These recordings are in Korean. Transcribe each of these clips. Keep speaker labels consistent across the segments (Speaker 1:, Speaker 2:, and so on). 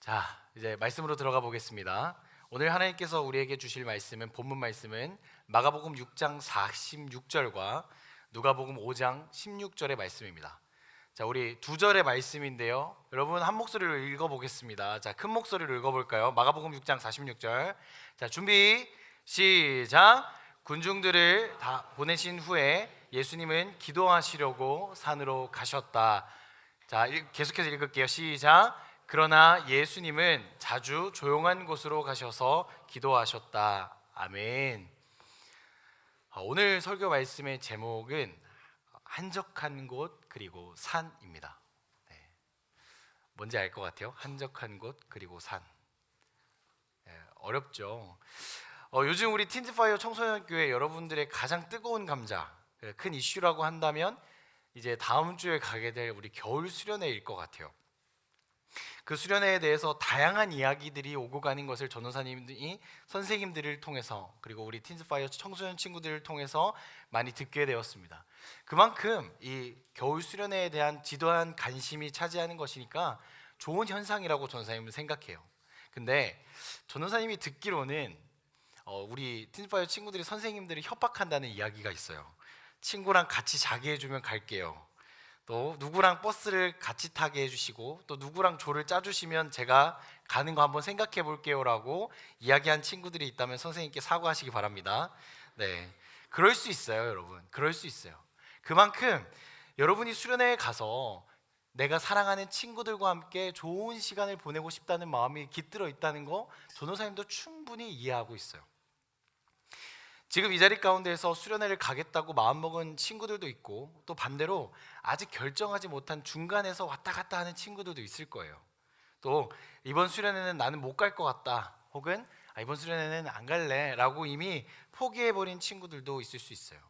Speaker 1: 자, 이제 말씀으로 들어가 보겠습니다. 오늘 하나님께서 우리에게 주실 말씀은 본문 말씀은 마가복음 6장 46절과 누가복음 5장 16절의 말씀입니다. 자, 우리 두 절의 말씀인데요. 여러분 한 목소리로 읽어 보겠습니다. 자, 큰 목소리로 읽어 볼까요? 마가복음 6장 46절. 자, 준비 시작. 군중들을 다 보내신 후에 예수님은 기도하시려고 산으로 가셨다. 자, 계속해서 읽을게요. 시작. 그러나 예수님은 자주 조용한 곳으로 가셔서 기도하셨다. 아멘. 오늘 설교 말씀의 제목은 한적한 곳 그리고 산입니다. 네. 뭔지 알 것 같아요. 한적한 곳 그리고 산. 네, 어렵죠. 요즘 우리 틴즈파이어 청소년교회 여러분들의 가장 뜨거운 감자, 큰 이슈라고 한다면 이제 다음 주에 가게 될 우리 겨울 수련회일 것 같아요. 그 수련회에 대해서 다양한 이야기들이 오고 가는 것을 전도사님이 선생님들을 통해서 그리고 우리 틴즈파이어 청소년 친구들을 통해서 많이 듣게 되었습니다. 그만큼 이 겨울 수련회에 대한 지도한 관심이 차지하는 것이니까 좋은 현상이라고 전도사님은 생각해요. 근데 전도사님이 듣기로는 우리 틴즈파이어 친구들이 선생님들을 협박한다는 이야기가 있어요. 친구랑 같이 자게 해주면 갈게요. 또 누구랑 버스를 같이 타게 해주시고 또 누구랑 조를 짜주시면 제가 가는 거 한번 생각해 볼게요라고 이야기한 친구들이 있다면 선생님께 사과하시기 바랍니다. 네, 그럴 수 있어요, 여러분. 그럴 수 있어요. 그만큼 여러분이 수련회에 가서 내가 사랑하는 친구들과 함께 좋은 시간을 보내고 싶다는 마음이 깃들어 있다는 거 전도사님도 충분히 이해하고 있어요. 지금 이 자리 가운데에서 수련회를 가겠다고 마음먹은 친구들도 있고 또 반대로 아직 결정하지 못한 중간에서 왔다 갔다 하는 친구들도 있을 거예요. 또 이번 수련회는 나는 못 갈 것 같다 혹은 이번 수련회는 안 갈래 라고 이미 포기해버린 친구들도 있을 수 있어요.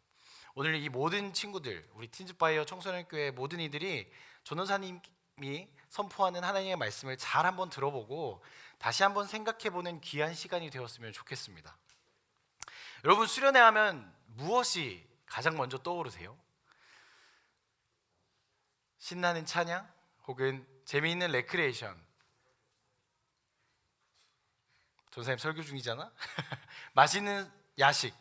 Speaker 1: 오늘 이 모든 친구들, 우리 틴즈파이어 청소년교회 모든 이들이 전도사님이 선포하는 하나님의 말씀을 잘 한번 들어보고 다시 한번 생각해보는 귀한 시간이 되었으면 좋겠습니다. 여러분 수련회 하면 무엇이 가장 먼저 떠오르세요? 신나는 찬양 혹은 재미있는 레크레이션. 전사님 설교 중이잖아. 맛있는 야식.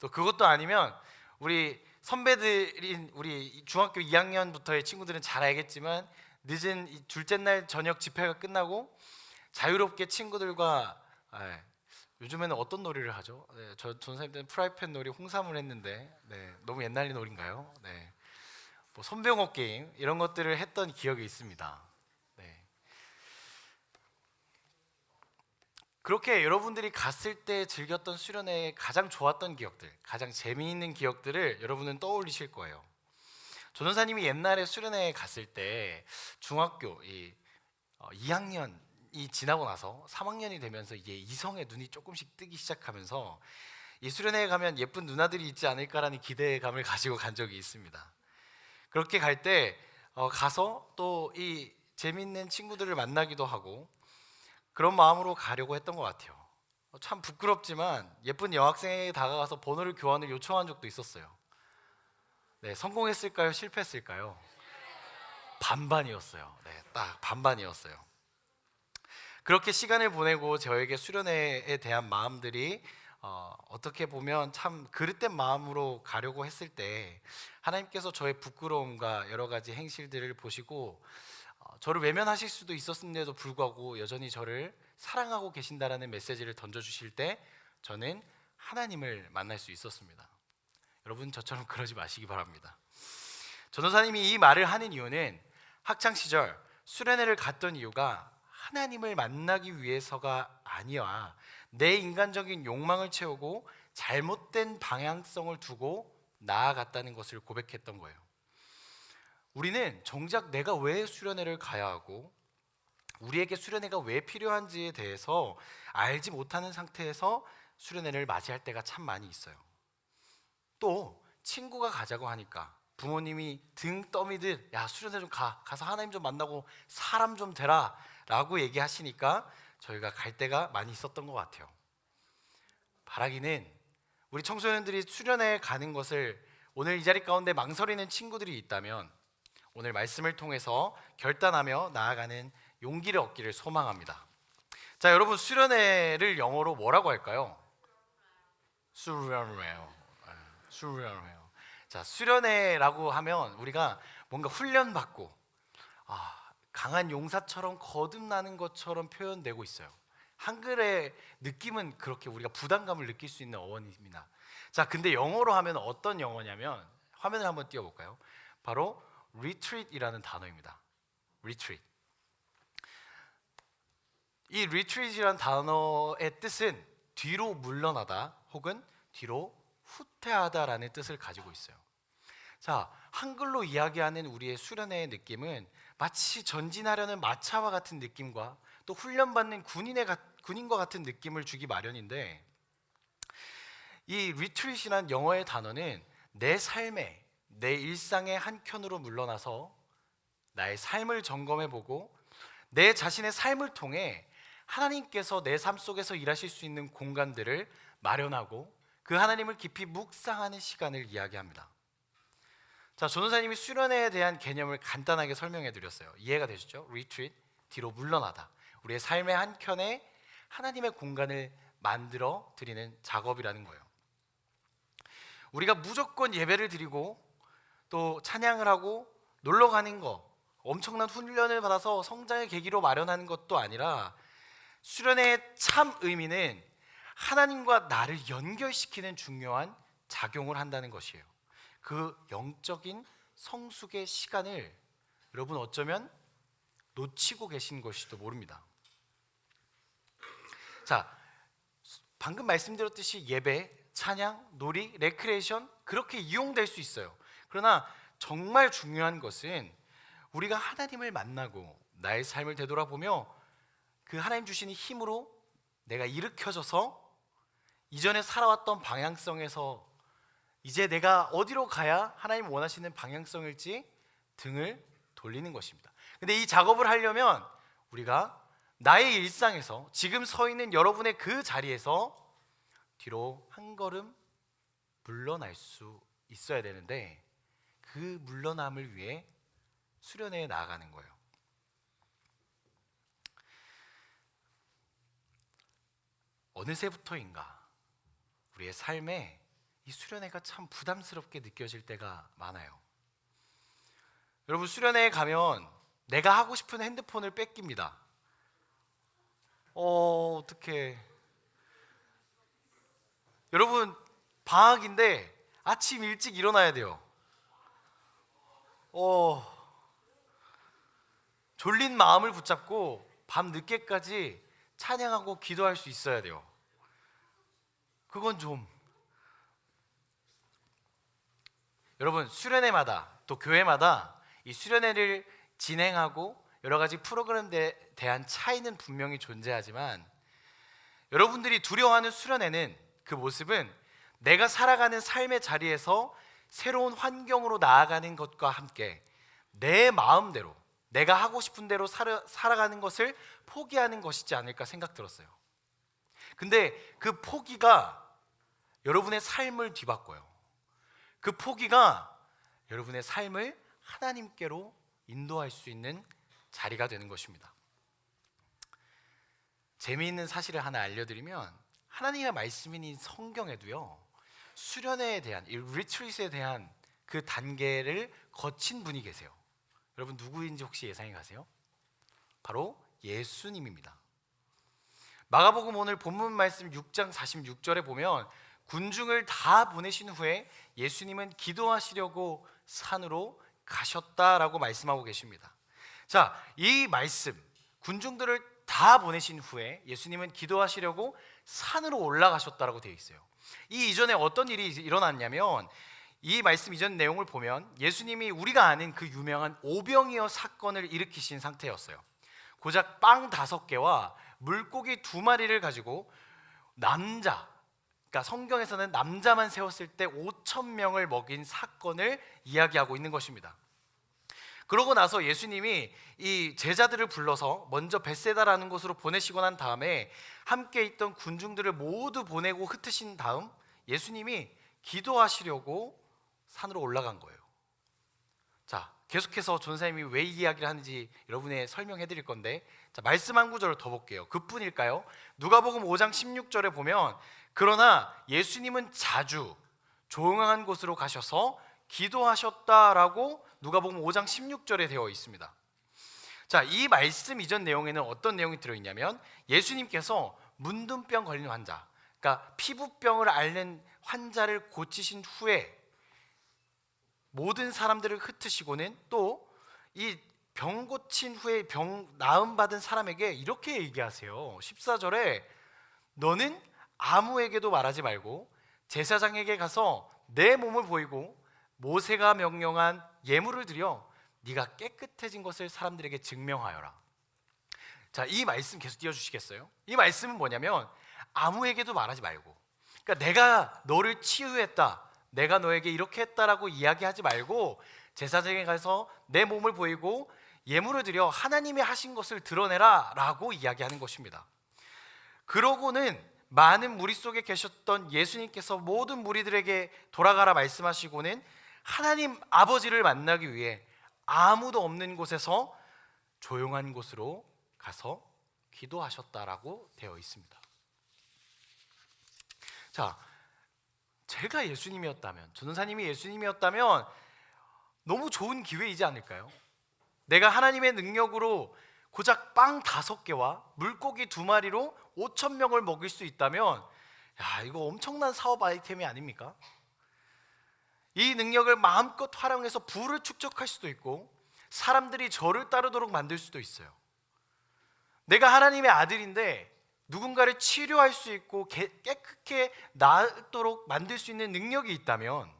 Speaker 1: 또 그것도 아니면 우리 선배들인 우리 중학교 2학년부터의 친구들은 잘 알겠지만 늦은 둘째 날 저녁 집회가 끝나고 자유롭게 친구들과 요즘에는 어떤 놀이를 하죠? 네, 저 선생님 때는 프라이팬 놀이, 홍삼을 했는데 너무 옛날 놀이인가요? 뭐 손병호 게임 이런 것들을 했던 기억이 있습니다. 그렇게 여러분들이 갔을 때 즐겼던 수련회에 가장 좋았던 기억들, 가장 재미있는 기억들을 여러분은 떠올리실 거예요. 전도사님이 옛날에 수련회에 갔을 때 중학교 2학년이 지나고 나서 3학년이 되면서 이게 이성의 눈이 조금씩 뜨기 시작하면서 이 수련회에 가면 예쁜 누나들이 있지 않을까라는 기대감을 가지고 간 적이 있습니다. 그렇게 갈 때 가서 또 이 재밌는 친구들을 만나기도 하고 그런 마음으로 가려고 했던 것 같아요. 참 부끄럽지만 예쁜 여학생에게 다가가서 번호를 교환을 요청한 적도 있었어요. 네, 성공했을까요? 실패했을까요? 반반이었어요. 딱 반반이었어요. 그렇게 시간을 보내고 저에게 수련회에 대한 마음들이 어떻게 보면 참 그릇된 마음으로 가려고 했을 때 하나님께서 저의 부끄러움과 여러 가지 행실들을 보시고 저를 외면하실 수도 있었음에도 불구하고 여전히 저를 사랑하고 계신다라는 메시지를 던져주실 때 저는 하나님을 만날 수 있었습니다. 여러분 저처럼 그러지 마시기 바랍니다. 전도사님이 이 말을 하는 이유는 학창시절 수련회를 갔던 이유가 하나님을 만나기 위해서가 아니야 내 인간적인 욕망을 채우고 잘못된 방향성을 두고 나아갔다는 것을 고백했던 거예요. 우리는 정작 내가 왜 수련회를 가야 하고 우리에게 수련회가 왜 필요한지에 대해서 알지 못하는 상태에서 수련회를 맞이할 때가 참 많이 있어요. 또 친구가 가자고 하니까 부모님이 등 떠미듯 야 수련회 좀 가서 하나님 좀 만나고 사람 좀 되라 라고 얘기하시니까 저희가 갈 때가 많이 있었던 것 같아요. 바라기는 우리 청소년들이 수련회에 가는 것을 오늘 이 자리 가운데 망설이는 친구들이 있다면 오늘 말씀을 통해서 결단하며 나아가는 용기를 얻기를 소망합니다. 자, 여러분 수련회를 영어로 뭐라고 할까요? 수련회요. 수련회요. 자, 수련회라고 하면 우리가 뭔가 훈련받고 강한 용사처럼 거듭나는 것처럼 표현되고 있어요. 한글의 느낌은 그렇게 우리가 부담감을 느낄 수 있는 어원입니다. 자, 근데 영어로 하면 어떤 영어냐면 화면을 한번 띄워볼까요? 바로 retreat이라는 단어입니다. retreat. 이 retreat이라는 단어의 뜻은 뒤로 물러나다 혹은 뒤로 후퇴하다라는 뜻을 가지고 있어요. 자, 한글로 이야기하는 우리의 수련회의 느낌은 마치 전진하려는 마차와 같은 느낌과 또 훈련받는 군인과 같은 느낌을 주기 마련인데, 이 retreat이란 영어의 단어는 내 삶의, 내 일상의 한켠으로 물러나서 나의 삶을 점검해보고 내 자신의 삶을 통해 하나님께서 내 삶 속에서 일하실 수 있는 공간들을 마련하고 그 하나님을 깊이 묵상하는 시간을 이야기합니다. 자, 전도사님이 수련회에 대한 개념을 간단하게 설명해 드렸어요. 이해가 되시죠? retreat, 뒤로 물러나다. 우리의 삶의 한켠에 하나님의 공간을 만들어 드리는 작업이라는 거예요. 우리가 무조건 예배를 드리고 또 찬양을 하고 놀러 가는 거, 엄청난 훈련을 받아서 성장의 계기로 마련하는 것도 아니라 수련회의 참 의미는 하나님과 나를 연결시키는 중요한 작용을 한다는 것이에요. 그 영적인 성숙의 시간을 여러분 어쩌면 놓치고 계신 것일지도 모릅니다. 자, 방금 말씀드렸듯이 예배, 찬양, 놀이, 레크레이션 그렇게 이용될 수 있어요. 그러나 정말 중요한 것은 우리가 하나님을 만나고 나의 삶을 되돌아보며 그 하나님 주시는 힘으로 내가 일으켜져서 이전에 살아왔던 방향성에서 이제 내가 어디로 가야 하나님 원하시는 방향성일지 등을 돌리는 것입니다. 근데 이 작업을 하려면 우리가 나의 일상에서 지금 서 있는 여러분의 그 자리에서 뒤로 한 걸음 물러날 수 있어야 되는데, 그 물러남을 위해 수련회에 나아가는 거예요. 어느새부터인가 우리의 삶에 이 수련회가 참 부담스럽게 느껴질 때가 많아요. 여러분, 수련회에 가면 내가 하고 싶은 핸드폰을 뺏깁니다. 어떡해. 여러분, 방학인데 아침 일찍 일어나야 돼요. 졸린 마음을 붙잡고 밤 늦게까지 찬양하고 기도할 수 있어야 돼요. 그건 좀, 여러분, 수련회마다 또 교회마다 이 수련회를 진행하고 여러 가지 프로그램에 대한 차이는 분명히 존재하지만, 여러분들이 두려워하는 수련회는 그 모습은 내가 살아가는 삶의 자리에서 새로운 환경으로 나아가는 것과 함께 내 마음대로 내가 하고 싶은 대로 살아가는 것을 포기하는 것이지 않을까 생각 들었어요. 근데 그 포기가 여러분의 삶을 뒤바꿔요. 그 포기가 여러분의 삶을 하나님께로 인도할 수 있는 자리가 되는 것입니다. 재미있는 사실을 하나 알려드리면, 하나님의 말씀인 성경에도요, 수련회에 대한, 이 리트릿에 대한 그 단계를 거친 분이 계세요. 여러분 누구인지 혹시 예상이 가세요? 바로 예수님입니다. 마가복음 오늘 본문 말씀 6장 46절에 보면 군중을 다 보내신 후에 예수님은 기도하시려고 산으로 가셨다라고 말씀하고 계십니다. 자, 이 말씀, 군중들을 다 보내신 후에 예수님은 기도하시려고 산으로 올라가셨다라고 되어 있어요. 이 이전에 어떤 일이 일어났냐면, 이 말씀 이전 내용을 보면 예수님이 우리가 아는 그 유명한 오병이어 사건을 일으키신 상태였어요. 고작 빵 5개와 물고기 2마리를 가지고 그러니까 성경에서는 남자만 세웠을 때 5,000명을 먹인 사건을 이야기하고 있는 것입니다. 그러고 나서 예수님이 이 제자들을 불러서 먼저 벳세다라는 곳으로 보내시고 난 다음에 함께 있던 군중들을 모두 보내고 흩으신 다음 예수님이 기도하시려고 산으로 올라간 거예요. 자, 계속해서 전사님이 왜 이 이야기를 하는지 여러분에 설명해 드릴 건데, 자, 말씀 한 구절을 더 볼게요. 그뿐일까요? 누가복음 5장 16절에 보면 그러나 예수님은 자주 조용한 곳으로 가셔서 기도하셨다라고 누가복음 5장 16절에 되어 있습니다. 자, 이 말씀 이전 내용에는 어떤 내용이 들어있냐면 예수님께서 문둥병 걸린 환자, 그러니까 피부병을 앓는 환자를 고치신 후에 모든 사람들을 흩으시고는 또 이 병 고친 후에 병 나음 받은 사람에게 이렇게 얘기하세요. 14절에 너는 아무에게도 말하지 말고 제사장에게 가서 내 몸을 보이고 모세가 명령한 예물을 드려 네가 깨끗해진 것을 사람들에게 증명하여라. 자, 이 말씀 계속 띄워주시겠어요? 이 말씀은 뭐냐면 아무에게도 말하지 말고, 그러니까 내가 너를 치유했다, 내가 너에게 이렇게 했다라고 이야기하지 말고 제사장에 가서 내 몸을 보이고 예물을 드려 하나님이 하신 것을 드러내라 라고 이야기하는 것입니다. 그러고는 많은 무리 속에 계셨던 예수님께서 모든 무리들에게 돌아가라 말씀하시고는 하나님 아버지를 만나기 위해 아무도 없는 곳에서 조용한 곳으로 가서 기도하셨다라고 되어 있습니다. 자, 제가 예수님이었다면, 전도사님이 예수님이었다면 너무 좋은 기회이지 않을까요? 내가 하나님의 능력으로 고작 빵 5개와 물고기 2마리로 5,000명을 먹일 수 있다면, 야, 이거 엄청난 사업 아이템이 아닙니까? 이 능력을 마음껏 활용해서 부를 축적할 수도 있고 사람들이 저를 따르도록 만들 수도 있어요. 내가 하나님의 아들인데 누군가를 치료할 수 있고 깨끗게 나도록 만들 수 있는 능력이 있다면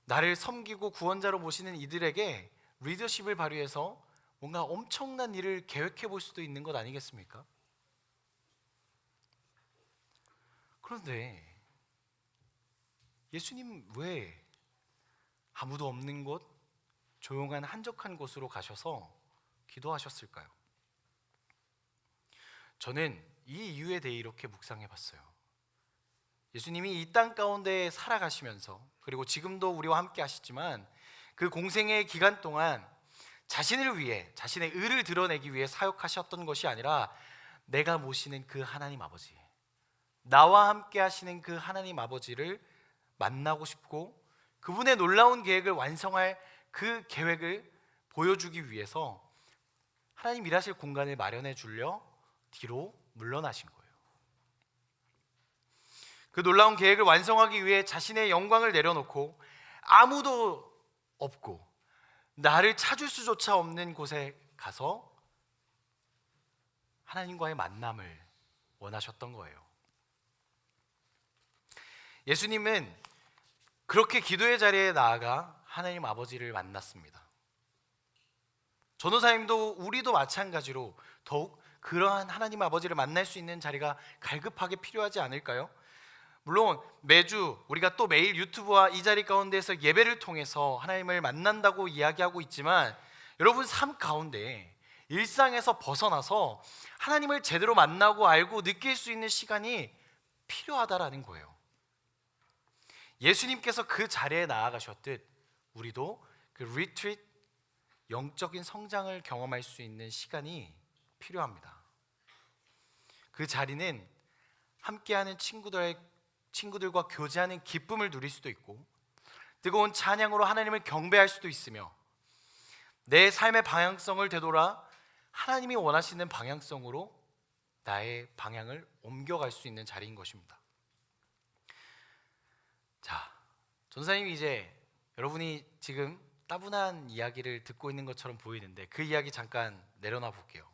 Speaker 1: 나를 섬기고 구원자로 모시는 이들에게 리더십을 발휘해서 뭔가 엄청난 일을 계획해 볼 수도 있는 것 아니겠습니까? 그런데 예수님 왜 아무도 없는 곳, 조용한 한적한 곳으로 가셔서 기도하셨을까요? 저는 이 이유에 대해 이렇게 묵상해 봤어요. 예수님이 이 땅 가운데 살아가시면서, 그리고 지금도 우리와 함께 하시지만 그 공생의 기간 동안 자신을 위해, 자신의 의를 드러내기 위해 사역하셨던 것이 아니라 내가 모시는 그 하나님 아버지, 나와 함께 하시는 그 하나님 아버지를 만나고 싶고 그분의 놀라운 계획을 완성할 그 계획을 보여주기 위해서 하나님 일하실 공간을 마련해 주려 뒤로 물러나신 거예요. 그 놀라운 계획을 완성하기 위해 자신의 영광을 내려놓고 아무도 없고 나를 찾을 수조차 없는 곳에 가서 하나님과의 만남을 원하셨던 거예요. 예수님은 그렇게 기도의 자리에 나아가 하나님 아버지를 만났습니다. 전도사님도 우리도 마찬가지로 더욱 그러한 하나님 아버지를 만날 수 있는 자리가 갈급하게 필요하지 않을까요? 물론 매주 우리가 또 매일 유튜브와 이 자리 가운데에서 예배를 통해서 하나님을 만난다고 이야기하고 있지만 여러분 삶 가운데 일상에서 벗어나서 하나님을 제대로 만나고 알고 느낄 수 있는 시간이 필요하다라는 거예요. 예수님께서 그 자리에 나아가셨듯 우리도 그 리트리트, 영적인 성장을 경험할 수 있는 시간이 필요합니다. 그 자리는 함께하는 친구들과 교제하는 기쁨을 누릴 수도 있고 뜨거운 찬양으로 하나님을 경배할 수도 있으며 내 삶의 방향성을 되돌아 하나님이 원하시는 방향성으로 나의 방향을 옮겨갈 수 있는 자리인 것입니다. 자, 전사님이 이제 여러분이 지금 따분한 이야기를 듣고 있는 것처럼 보이는데 그 이야기 잠깐 내려놔 볼게요.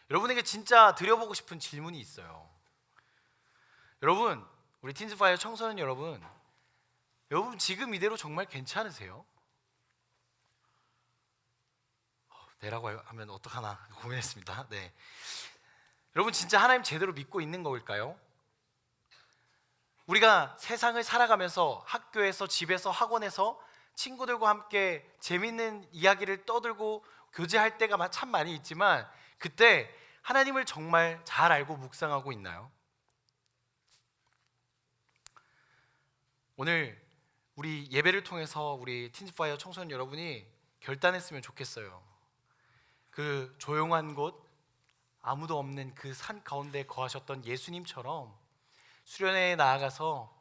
Speaker 1: 여러분에게 진짜 드려보고 싶은 질문이 있어요. 여러분, 우리 틴즈파이어 청소년 여러분 지금 이대로 정말 괜찮으세요? 네라고 하면 어떡하나 고민했습니다. 네, 여러분 진짜 하나님 제대로 믿고 있는 걸까요? 우리가 세상을 살아가면서 학교에서, 집에서, 학원에서 친구들과 함께 재밌는 이야기를 떠들고 교제할 때가 참 많이 있지만 그때 하나님을 정말 잘 알고 묵상하고 있나요? 오늘 우리 예배를 통해서 우리 틴즈파이어 청소년 여러분이 결단했으면 좋겠어요. 그 조용한 곳, 아무도 없는 그 산 가운데 거하셨던 예수님처럼 수련회에 나아가서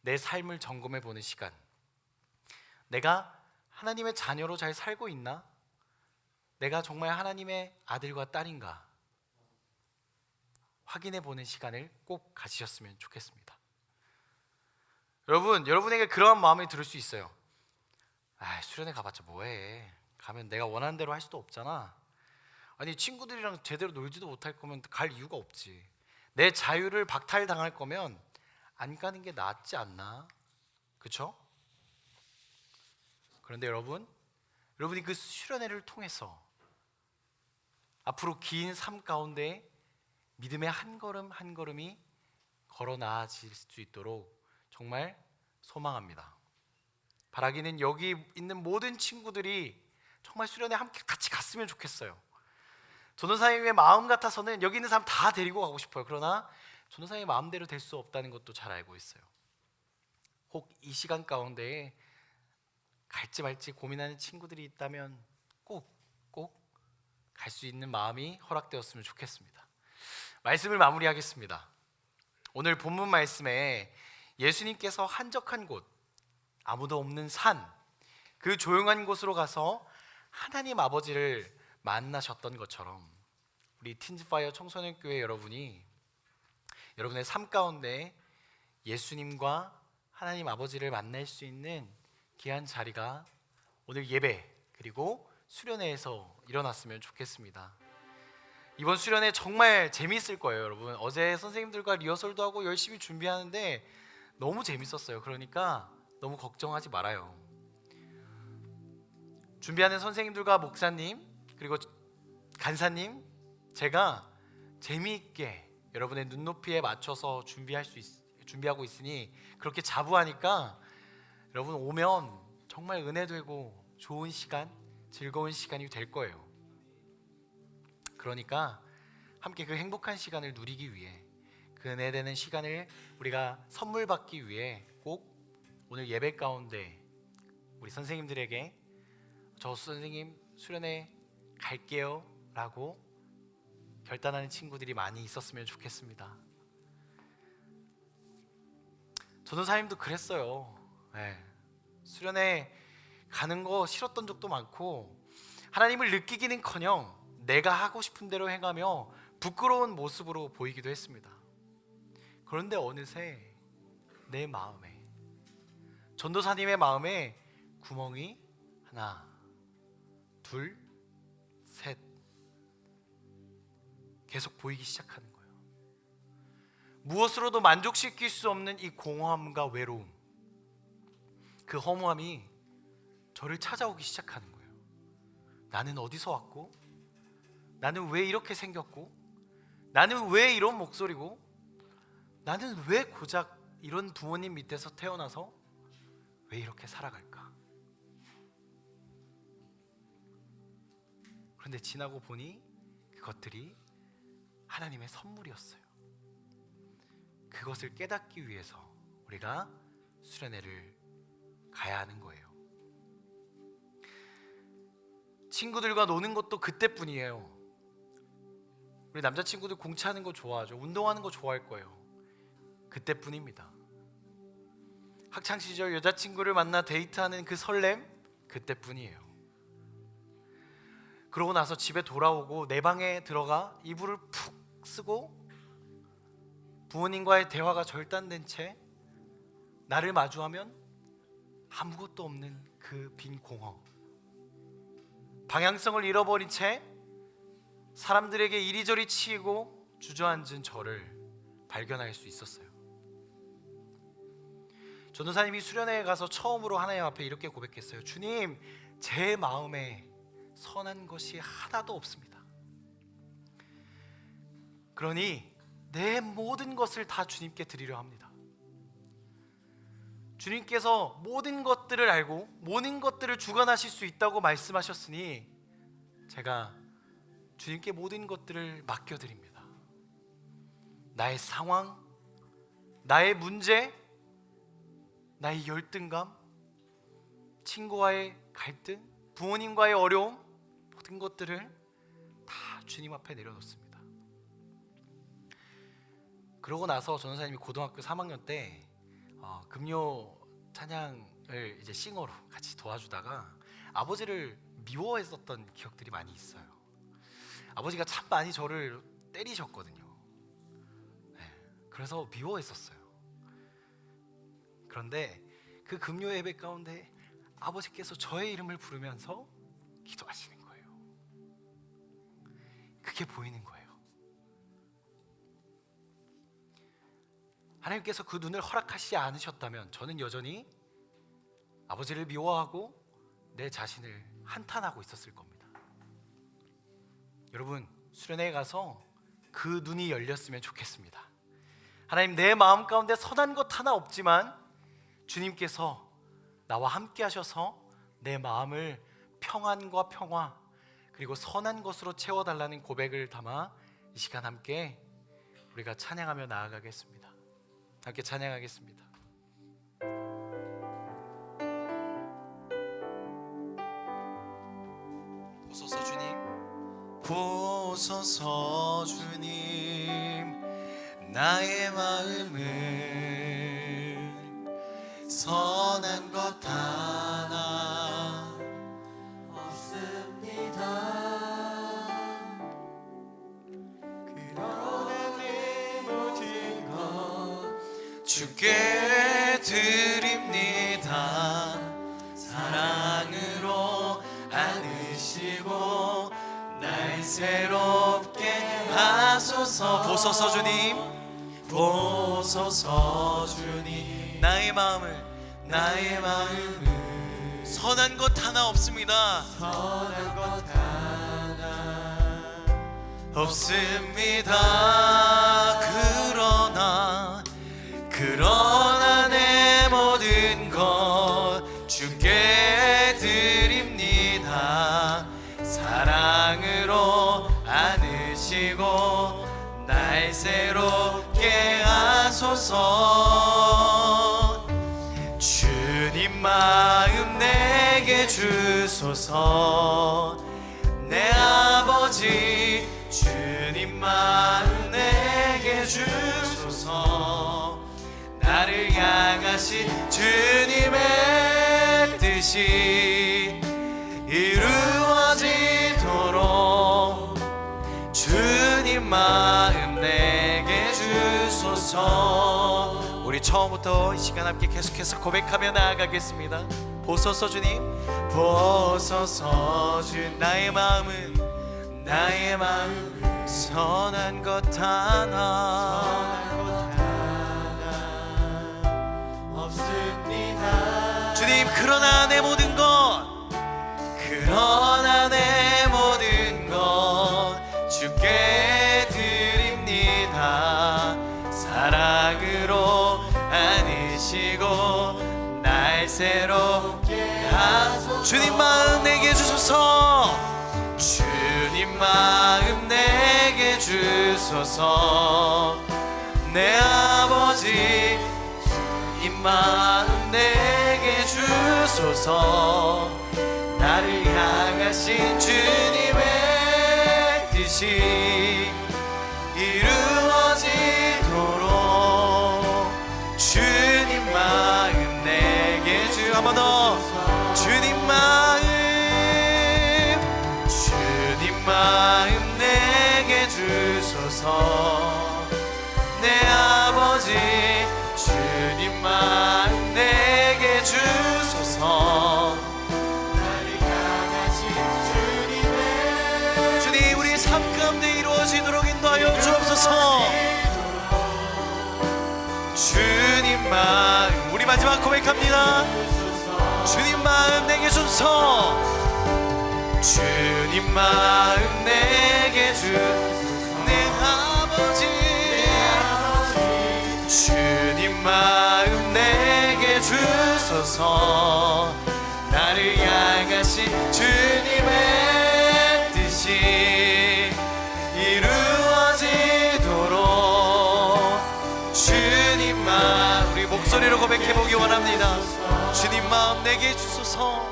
Speaker 1: 내 삶을 점검해 보는 시간, 내가 하나님의 자녀로 잘 살고 있나? 내가 정말 하나님의 아들과 딸인가? 확인해 보는 시간을 꼭 가지셨으면 좋겠습니다. 여러분에게 그러한 마음이 들을 수 있어요. 수련회 가봤자 뭐해? 가면 내가 원하는 대로 할 수도 없잖아. 아니, 친구들이랑 제대로 놀지도 못할 거면 갈 이유가 없지. 내 자유를 박탈당할 거면 안 가는 게 낫지 않나? 그렇죠? 그런데 여러분이 그 수련회를 통해서 앞으로 긴 삶 가운데 믿음의 한 걸음 한 걸음이 걸어 나아질 수 있도록 정말 소망합니다. 바라기는 여기 있는 모든 친구들이 정말 수련회 함께 같이 갔으면 좋겠어요. 전도사님의 마음 같아서는 여기 있는 사람 다 데리고 가고 싶어요. 그러나 전도사님의 마음대로 될 수 없다는 것도 잘 알고 있어요. 혹 이 시간 가운데 갈지 말지 고민하는 친구들이 있다면 꼭 갈 수 있는 마음이 허락되었으면 좋겠습니다. 말씀을 마무리하겠습니다. 오늘 본문 말씀에 예수님께서 한적한 곳, 아무도 없는 산, 그 조용한 곳으로 가서 하나님 아버지를 만나셨던 것처럼 우리 틴즈파이어 청소년 교회 여러분이 여러분의 삶 가운데 예수님과 하나님 아버지를 만날 수 있는 귀한 자리가 오늘 예배 그리고 수련회에서 일어났으면 좋겠습니다. 이번 수련회 정말 재미있을 거예요, 여러분. 어제 선생님들과 리허설도 하고 열심히 준비하는데 너무 재밌었어요. 그러니까 너무 걱정하지 말아요. 준비하는 선생님들과 목사님 그리고 간사님, 제가 재미있게 여러분의 눈높이에 맞춰서 준비하고 있으니 그렇게 자부하니까 여러분 오면 정말 은혜되고 좋은 시간, 즐거운 시간이 될 거예요. 그러니까 함께 그 행복한 시간을 누리기 위해, 그 은혜되는 시간을 우리가 선물 받기 위해 꼭 오늘 예배 가운데 우리 선생님들에게 저 선생님 수련회 갈게요 라고 결단하는 친구들이 많이 있었으면 좋겠습니다. 전도사님도 그랬어요. 수련회 가는 거 싫었던 적도 많고 하나님을 느끼기는커녕 내가 하고 싶은 대로 행하며 부끄러운 모습으로 보이기도 했습니다. 그런데 어느새 내 마음에, 전도사님의 마음에 구멍이 하나, 둘, 셋 계속 보이기 시작하는 거예요. 무엇으로도 만족시킬 수 없는 이 공허함과 외로움, 그 허무함이 저를 찾아오기 시작하는 거예요. 나는 어디서 왔고, 나는 왜 이렇게 생겼고, 나는 왜 이런 목소리고, 나는 왜 고작 이런 부모님 밑에서 태어나서 왜 이렇게 살아갈까? 그런데 지나고 보니 그것들이 하나님의 선물이었어요. 그것을 깨닫기 위해서 우리가 수련회를 가야 하는 거예요. 친구들과 노는 것도 그때뿐이에요. 우리 남자친구들 공차하는 거 좋아하죠. 운동하는 거 좋아할 거예요. 그때뿐입니다. 학창시절 여자친구를 만나 데이트하는 그 설렘, 그때뿐이에요. 그러고 나서 집에 돌아오고 내 방에 들어가 이불을 푹 쓰고 부모님과의 대화가 절단된 채 나를 마주하면 아무것도 없는 그 빈 공허, 방향성을 잃어버린 채 사람들에게 이리저리 치이고 주저앉은 저를 발견할 수 있었어요. 전도사님이 수련회에 가서 처음으로 하나님 앞에 이렇게 고백했어요. 주님, 제 마음에 선한 것이 하나도 없습니다. 그러니 내 모든 것을 다 주님께 드리려 합니다. 주님께서 모든 것들을 알고 모든 것들을 주관하실 수 있다고 말씀하셨으니 제가 주님께 모든 것들을 맡겨드립니다. 나의 상황, 나의 문제, 나의 열등감, 친구와의 갈등, 부모님과의 어려움, 모든 것들을 다 주님 앞에 내려놓습니다. 그러고 나서 전도사님이 고등학교 3학년 때 금요 찬양을 이제 싱어로 같이 도와주다가 아버지를 미워했었던 기억들이 많이 있어요. 아버지가 참 많이 저를 때리셨거든요. 그래서 미워했었어요. 그런데 그 금요 예배 가운데 아버지께서 저의 이름을 부르면서 기도하시는 거예요. 그게 보이는 거예요. 하나님께서 그 눈을 허락하시지 않으셨다면 저는 여전히 아버지를 미워하고 내 자신을 한탄하고 있었을 겁니다. 여러분, 수련회에 가서 그 눈이 열렸으면 좋겠습니다. 하나님, 내 마음 가운데 선한 것 하나 없지만 주님께서 나와 함께 하셔서 내 마음을 평안과 평화 그리고 선한 것으로 채워달라는 고백을 담아 이 시간 함께 우리가 찬양하며 나아가겠습니다. 함께 찬양하겠습니다. 보소서 주님, 보소서 주님, 나의 마음을 선한 것 하나 없습니다. 그러나 내 모든 것 주께 드립니다. 사랑으로 안으시고 날 새롭게 하소서. 보소서 주님, 보소서 주님, 나의 마음을 선한 것 하나 없습니다. 선한 것 하나 없습니다. 그러나 내 모든 것 주께 드립니다. 사랑으로 안으시고 날 새롭게 하소서. 주님 마음 내게 주소서. 내 아버지 주님 마음 내게 주소서. 나를 향하신 주님의 뜻이 이루어지도록 주님 마음 내게 주소서. 우리 처음부터 이 시간 함께 계속해서 고백하며 나아가겠습니다. 보소서 주님, 보소서 주님, 나의 마음은 선한 것 하나 없습니다. 주님, 그러나 내 모든 것 주께 드립니다. 사랑으로 안으시고 날 새롭게 하소서. 주님 마음 내게 주소서. 주님 마음 내게 주소서. 내 아버지 주님 마음 내게 주소서. 나를 향하신 주님의 뜻이 이루어지도록 주님 마음 내게 한 번 더. 주님 마음 내게 주소서. 내 아버지 주님 마음 내게 주소서. 나를 향하신 주님의 주님, 우리 삶 가운데 이루어지도록 인도하여 주옵소서. 주님 마음, 우리 마지막 고백합니다. 주님 마음 내게 주소서. 주님 마음 내게 주소서. 내 아버지 주님 마음 내게 주소서. 나를 향하신 주님의 뜻이 이루어지도록 주님 마음, 우리 목소리로 고백해보기 원합니다.
Speaker 2: 주님 마음 내게 주소서.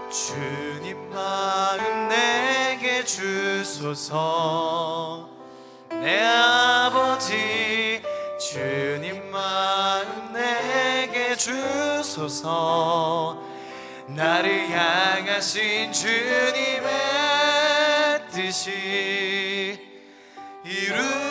Speaker 2: 주님 마음 내게 주소서. 내 아버지 주님 마음 내게 주소서. 나를 향하신 주님의 뜻이 이루어지도록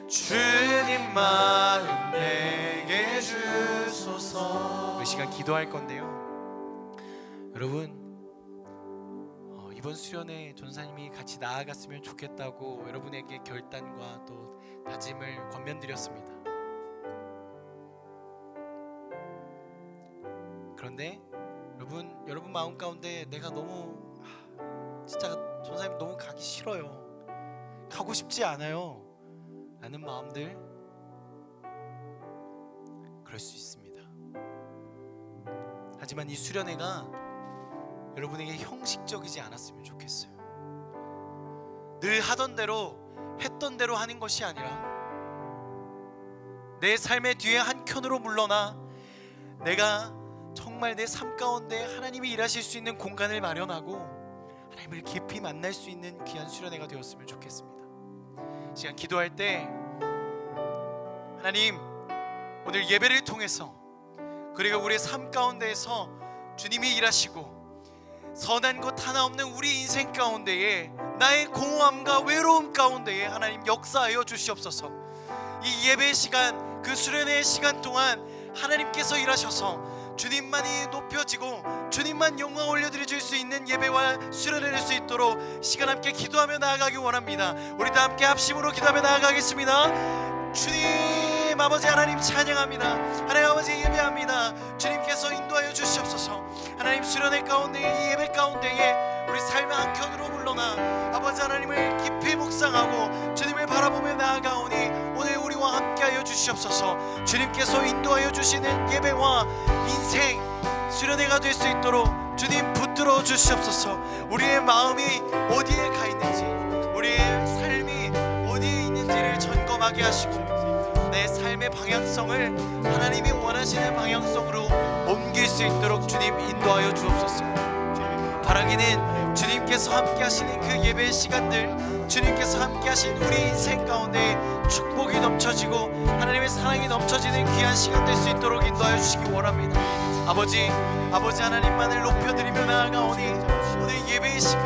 Speaker 2: 주님 마음 내게 주소서. 이 시간 기도할 건데요, 여러분 이번 수련회 전사님이 같이 나아갔으면 좋겠다고 여러분에게 결단과 또 다짐을 권면드렸습니다. 그런데 여러분 마음 가운데 내가 너무 진짜 전사님 너무 가기 싫어요, 가고 싶지 않아요 라는 마음들, 그럴 수 있습니다. 하지만 이 수련회가 여러분에게 형식적이지 않았으면 좋겠어요. 늘 하던 대로 했던 대로 하는 것이 아니라 내 삶의 뒤에 한 켠으로 물러나 내가 정말 내 삶 가운데 하나님이 일하실 수 있는 공간을 마련하고 하나님을 깊이 만날 수 있는 귀한 수련회가 되었으면 좋겠습니다. 시간 기도할 때 하나님, 오늘 예배를 통해서 그리고 우리의 삶 가운데에서 주님이 일하시고 선한 것 하나 없는 우리 인생 가운데에 나의 공허함과 외로움 가운데에 하나님 역사하여 주시옵소서. 이 예배의 시간, 그 수련회의 시간 동안 하나님께서 일하셔서 주님만이 높여지고 주님만 영광 올려드릴 수 있는 예배와 수련회를 수 있도록 시간 함께 기도하며 나아가기 원합니다. 우리 다 함께 합심으로 기도하며 나아가겠습니다. 주님 아버지 하나님 찬양합니다. 하나님 아버지 예배합니다. 주님께서 인도하여 주시옵소서. 하나님 수련회 가운데에, 예배 가운데에 우리 삶의 한켠으로 물러나 아버지 하나님을 깊이 묵상하고 주님을 바라보며 나아가오니 오늘 우리와 함께하여 주시옵소서. 주님께서 인도하여 주시는 예배와 인생 수련회가 될 수 있도록 주님 붙들어 주시옵소서. 우리의 마음이 어디에 가 있는지, 우리의 삶이 어디에 있는지를 점검하게 하시고 내 삶의 방향성을 하나님이 원하시는 방향성으로 옮길 수 있도록 주님 인도하여 주옵소서. 바라기는 주님께서 함께 하시는 그 예배의 시간들, 주님께서 함께 하신 우리 인생 가운데 축복이 넘쳐지고 하나님의 사랑이 넘쳐지는 귀한 시간 될 수 있도록 인도하여 주시기 원합니다. 아버지 하나님만을 높여드리며 나아가오니 오늘 예배의 시간,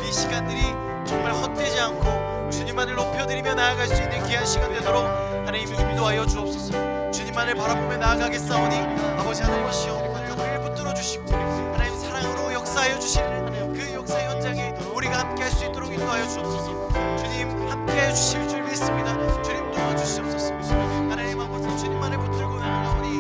Speaker 2: 이 시간들이 정말 헛되지 않고 주님만을 높여드리며 나아갈 수 있는 귀한 시간 되도록 하나님 인도하여 주옵소서. 주님만을 바라보며 나아가겠사오니 아버지 하나님이시여 우리를 붙들어 주시고 하나님 사랑으로 역사하여 주시는 그 역사 현장에 우리가 함께 할 수 있도록 인도하여 주옵소서. 주님 함께 해주실 줄 믿습니다. 주님 도와주시옵소서. 하나님 아버지 주님만을 붙들고 나아가오니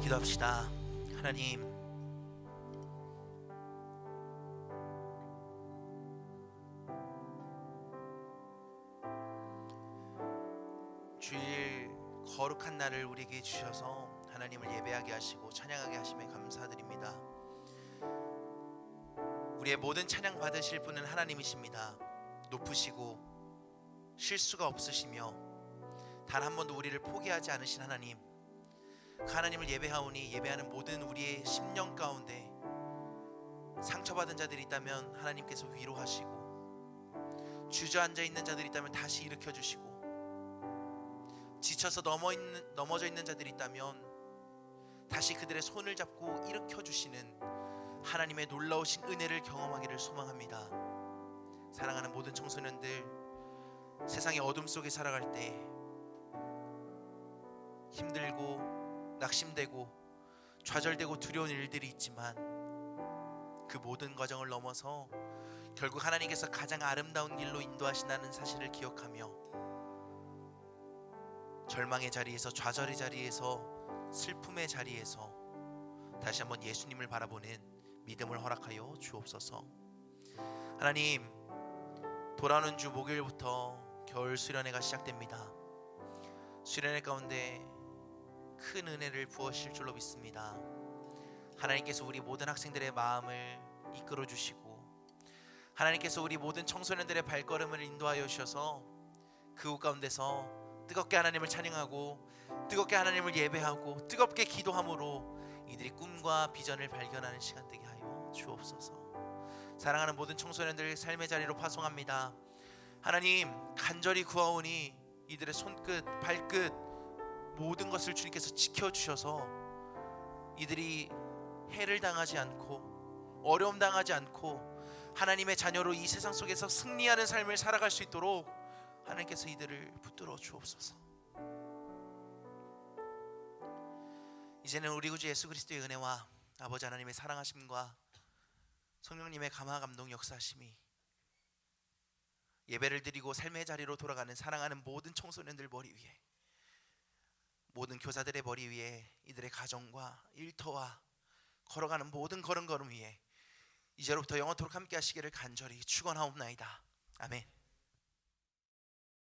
Speaker 2: 기도합시다. 하나님, 주일 거룩한 날을 우리에게 주셔서 하나님을 예배하게 하시고 찬양하게 하심에 감사드립니다. 우리의 모든 찬양 받으실 분은 하나님이십니다. 높으시고 실수가 없으시며 단 한 번도 우리를 포기하지 않으신 하나님, 그 하나님을 예배하오니 예배하는 모든 우리의 심령 가운데 상처받은 자들이 있다면 하나님께서 위로하시고, 주저앉아 있는 자들이 있다면 다시 일으켜 주시고, 지쳐서 넘어져 있는 자들이 있다면 다시 그들의 손을 잡고 일으켜 주시는 하나님의 놀라우신 은혜를 경험하기를 소망합니다. 사랑하는 모든 청소년들, 세상의 어둠 속에 살아갈 때 힘들고 낙심되고 좌절되고 두려운 일들이 있지만 그 모든 과정을 넘어서 결국 하나님께서 가장 아름다운 길로 인도하신다는 사실을 기억하며 절망의 자리에서, 좌절의 자리에서
Speaker 3: 슬픔의 자리에서 다시 한번 예수님을 바라보는 믿음을 허락하여 주옵소서. 하나님, 돌아오는 주 목요일부터 겨울 수련회가 시작됩니다. 수련회 가운데 큰 은혜를 부으실 줄로 믿습니다. 하나님께서 우리 모든 학생들의 마음을 이끌어 주시고, 하나님께서 우리 모든 청소년들의 발걸음을 인도하여 주셔서 그곳 가운데서 뜨겁게 하나님을 찬양하고 뜨겁게 하나님을 예배하고 뜨겁게 기도함으로 이들이 꿈과 비전을 발견하는 시간 되게 하여 주옵소서. 사랑하는 모든 청소년들 삶의 자리로 파송합니다. 하나님, 간절히 구하오니 이들의 손끝, 발끝 모든 것을 주님께서 지켜주셔서 이들이 해를 당하지 않고 어려움 당하지 않고 하나님의 자녀로 이 세상 속에서 승리하는 삶을 살아갈 수 있도록 하나님께서 이들을 붙들어 주옵소서. 이제는 우리 구주 예수 그리스도의 은혜와 아버지 하나님의 사랑하심과 성령님의 감화 감동 역사하심이 예배를 드리고 삶의 자리로 돌아가는 사랑하는 모든 청소년들 머리 위에, 모든 교사들의 머리 위에, 이들의 가정과 일터와 걸어가는 모든 걸음걸음 위에 이제로부터 영원토록 함께 하시기를 간절히 축원하옵나이다. 아멘.